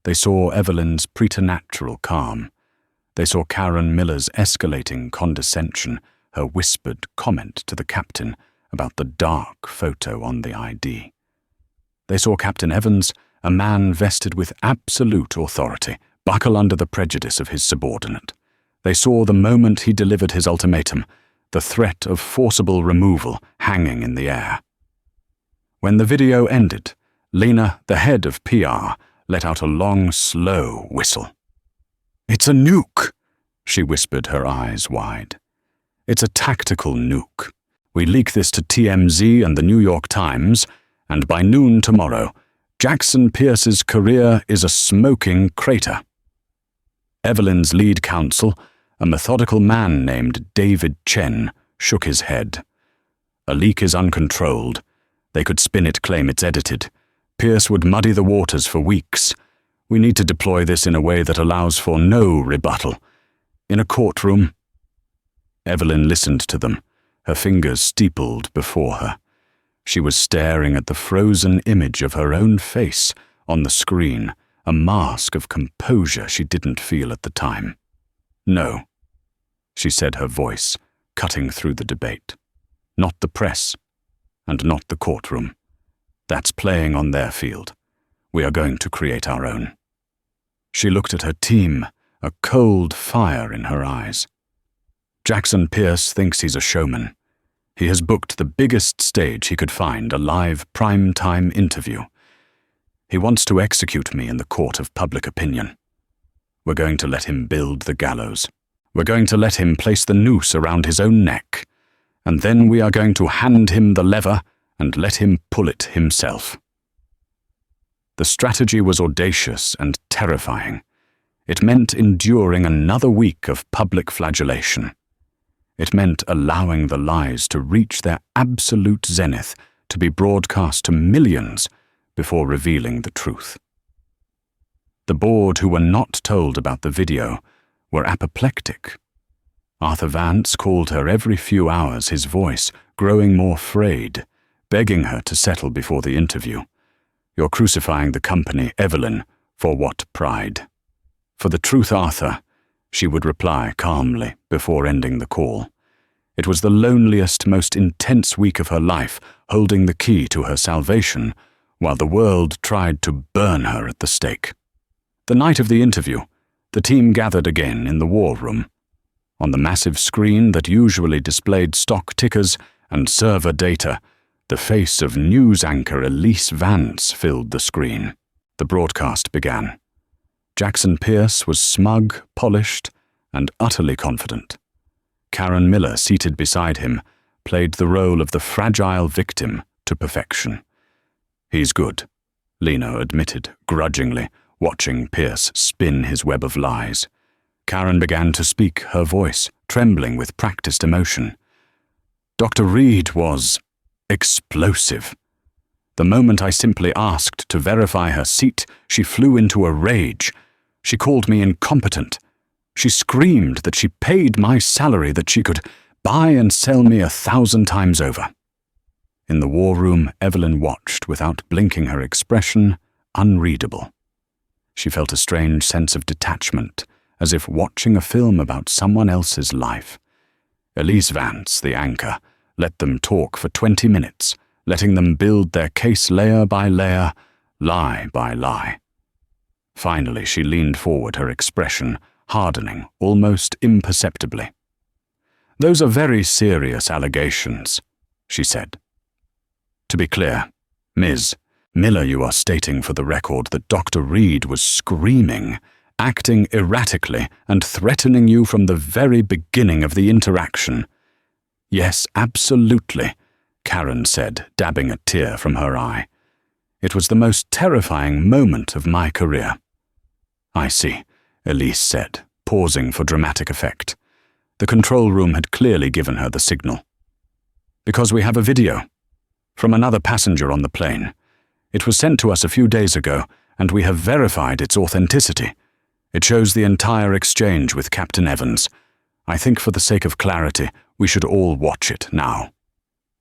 They saw Evelyn's preternatural calm. They saw Karen Miller's escalating condescension, her whispered comment to the captain about the dark photo on the ID. They saw Captain Evans, a man vested with absolute authority, buckle under the prejudice of his subordinate. They saw the moment he delivered his ultimatum, the threat of forcible removal hanging in the air. When the video ended, Lena, the head of PR, let out a long, slow whistle. "It's a nuke," she whispered, her eyes wide. "It's a tactical nuke. We leak this to TMZ and the New York Times, and by noon tomorrow, Jackson Pierce's career is a smoking crater." Evelyn's lead counsel, a methodical man named David Chen, shook his head. "A leak is uncontrolled. They could spin it, claim it's edited. Pierce would muddy the waters for weeks. We need to deploy this in a way that allows for no rebuttal. In a courtroom." Evelyn listened to them, her fingers steepled before her. She was staring at the frozen image of her own face on the screen, a mask of composure she didn't feel at the time. "No," she said, her voice cutting through the debate. "Not the press, and not the courtroom. That's playing on their field. We are going to create our own." She looked at her team, a cold fire in her eyes. "Jackson Pierce thinks he's a showman. He has booked the biggest stage he could find, a live prime-time interview. He wants to execute me in the court of public opinion. We're going to let him build the gallows. We're going to let him place the noose around his own neck. And then we are going to hand him the lever and let him pull it himself." The strategy was audacious and terrifying. It meant enduring another week of public flagellation. It meant allowing the lies to reach their absolute zenith, to be broadcast to millions before revealing the truth. The board, who were not told about the video, were apoplectic. Arthur Vance called her every few hours, his voice growing more frayed, begging her to settle before the interview. "You're crucifying the company, Evelyn, for what pride?" "For the truth, Arthur," she would reply calmly before ending the call. It was the loneliest, most intense week of her life, holding the key to her salvation, while the world tried to burn her at the stake. The night of the interview, the team gathered again in the war room. On the massive screen that usually displayed stock tickers and server data, the face of news anchor Elise Vance filled the screen. The broadcast began. Jackson Pierce was smug, polished, and utterly confident. Karen Miller, seated beside him, played the role of the fragile victim to perfection. "He's good," Lena admitted grudgingly, watching Pierce spin his web of lies. Karen began to speak, her voice trembling with practiced emotion. "Dr. Reed was explosive. The moment I simply asked to verify her seat, she flew into a rage. She called me incompetent. She screamed that she paid my salary, that she could buy and sell me 1,000 times over." In the war room, Evelyn watched without blinking, her expression unreadable. She felt a strange sense of detachment, as if watching a film about someone else's life. Elise Vance, the anchor, let them talk for 20 minutes, letting them build their case layer by layer, lie by lie. Finally, she leaned forward, her expression hardening almost imperceptibly. "Those are very serious allegations," she said. "To be clear, Ms. Miller, you are stating for the record that Dr. Reed was screaming, acting erratically, and threatening you from the very beginning of the interaction." "Yes, absolutely," Karen said, dabbing a tear from her eye. "It was the most terrifying moment of my career." "I see," Elise said, pausing for dramatic effect. The control room had clearly given her the signal. "Because we have a video from another passenger on the plane. It was sent to us a few days ago, and we have verified its authenticity. It shows the entire exchange with Captain Evans. I think for the sake of clarity, we should all watch it now."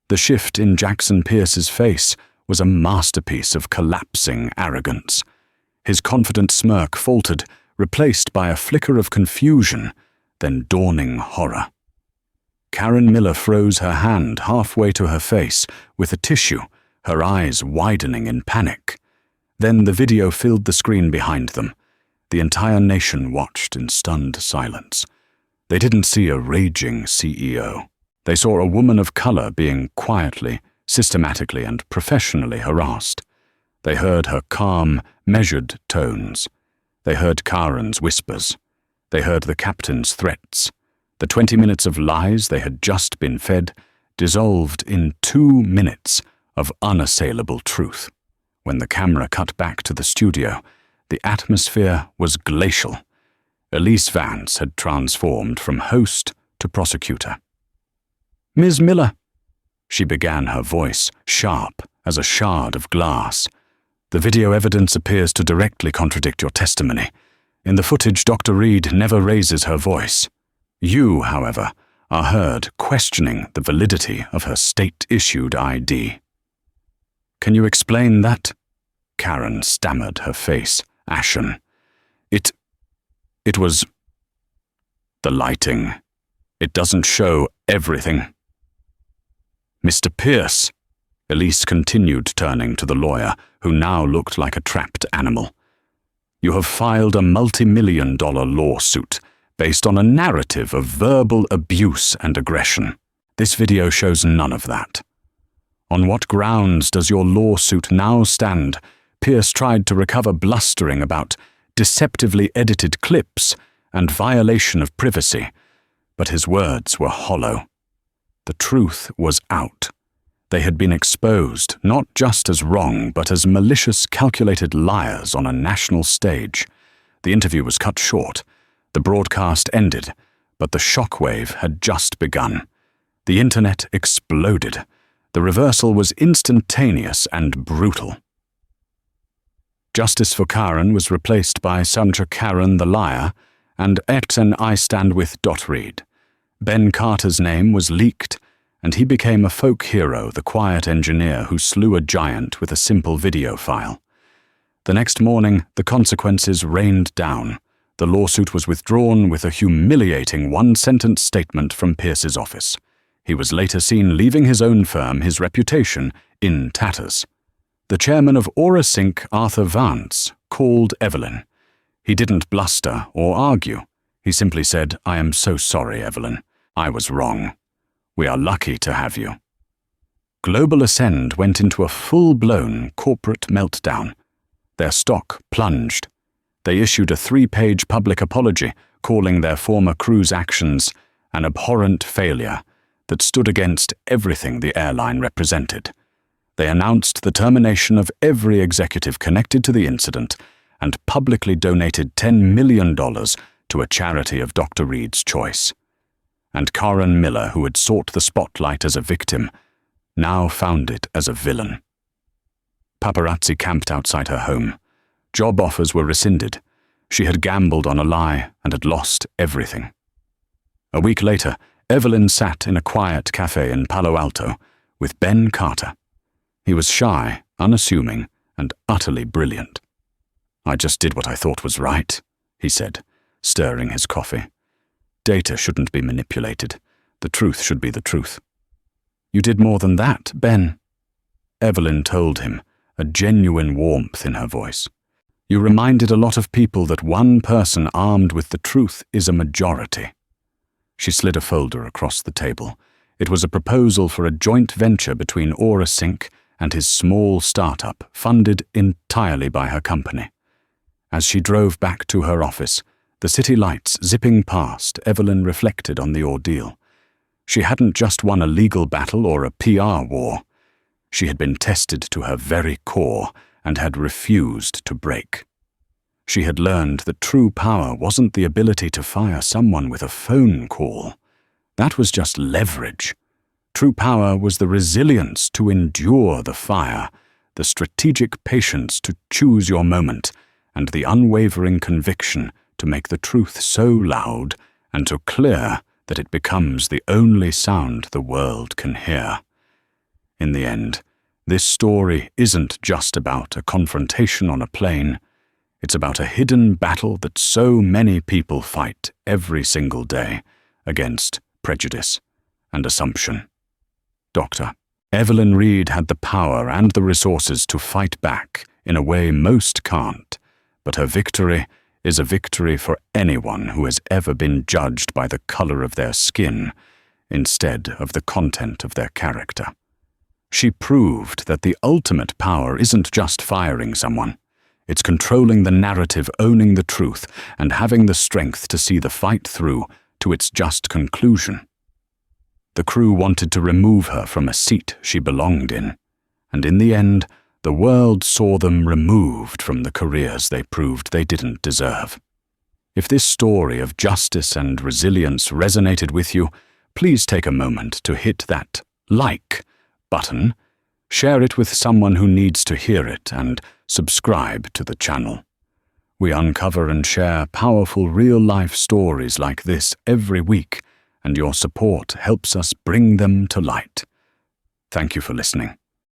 The shift in Jackson Pierce's face was a masterpiece of collapsing arrogance. His confident smirk faltered, replaced by a flicker of confusion, then dawning horror. Karen Miller froze her hand halfway to her face with a tissue, her eyes widening in panic. Then the video filled the screen behind them. The entire nation watched in stunned silence. They didn't see a raging CEO. They saw a woman of color being quietly, systematically, and professionally harassed. They heard her calm, measured tones. They heard Karen's whispers. They heard the captain's threats. The 20 minutes of lies they had just been fed dissolved in 2 minutes of unassailable truth. When the camera cut back to the studio, the atmosphere was glacial. Elise Vance had transformed from host to prosecutor. "Ms. Miller," she began, her voice sharp as a shard of glass. "The video evidence appears to directly contradict your testimony. In the footage, Dr. Reed never raises her voice. You, however, are heard questioning the validity of her state-issued ID." "Can you explain that?" Karen stammered, her face ashen. It was the lighting. It doesn't show everything." "Mr. Pierce," Elise continued, turning to the lawyer, who now looked like a trapped animal. "You have filed a multi-million-dollar lawsuit based on a narrative of verbal abuse and aggression. This video shows none of that. On what grounds does your lawsuit now stand?" Pierce tried to recover, blustering about deceptively edited clips and violation of privacy, but his words were hollow. The truth was out. They had been exposed, not just as wrong, but as malicious, calculated liars on a national stage. The interview was cut short. The broadcast ended, but the shockwave had just begun. The internet exploded. The reversal was instantaneous and brutal. Justice for Karen was replaced by Sandra Karen the liar, and Exen I stand with Reed. Ben Carter's name was leaked, and he became a folk hero, the quiet engineer who slew a giant with a simple video file. The next morning, the consequences rained down. The lawsuit was withdrawn with a humiliating one-sentence statement from Pierce's office. He was later seen leaving his own firm, his reputation in tatters. The chairman of Aura Sync, Arthur Vance, called Evelyn. He didn't bluster or argue. He simply said, "I am so sorry, Evelyn. I was wrong. We are lucky to have you." Global Ascend went into a full-blown corporate meltdown. Their stock plunged. They issued a 3-page public apology, calling their former crew's actions an abhorrent failure that stood against everything the airline represented. They announced the termination of every executive connected to the incident and publicly donated $10 million to a charity of Dr. Reed's choice. And Karen Miller, who had sought the spotlight as a victim, now found it as a villain. Paparazzi camped outside her home. Job offers were rescinded. She had gambled on a lie and had lost everything. A week later, Evelyn sat in a quiet cafe in Palo Alto with Ben Carter. He was shy, unassuming, and utterly brilliant. "I just did what I thought was right," he said, stirring his coffee. "Data shouldn't be manipulated. The truth should be the truth." "You did more than that, Ben," Evelyn told him, a genuine warmth in her voice. "You reminded a lot of people that one person armed with the truth is a majority." She slid a folder across the table. It was a proposal for a joint venture between AuraSync and his small startup, funded entirely by her company. As she drove back to her office, the city lights zipping past, Evelyn reflected on the ordeal. She hadn't just won a legal battle or a PR war. She had been tested to her very core and had refused to break. She had learned that true power wasn't the ability to fire someone with a phone call. That was just leverage. True power was the resilience to endure the fire, the strategic patience to choose your moment, and the unwavering conviction to make the truth so loud and so clear that it becomes the only sound the world can hear. In the end, this story isn't just about a confrontation on a plane. It's about a hidden battle that so many people fight every single day against prejudice and assumption. Dr. Evelyn Reed had the power and the resources to fight back in a way most can't, but her victory is a victory for anyone who has ever been judged by the color of their skin instead of the content of their character. She proved that the ultimate power isn't just firing someone. It's controlling the narrative, owning the truth, and having the strength to see the fight through to its just conclusion. The crew wanted to remove her from a seat she belonged in, and in the end, the world saw them removed from the careers they proved they didn't deserve. If this story of justice and resilience resonated with you, please take a moment to hit that like button, share it with someone who needs to hear it, and subscribe to the channel. We uncover and share powerful real-life stories like this every week, and your support helps us bring them to light. Thank you for listening.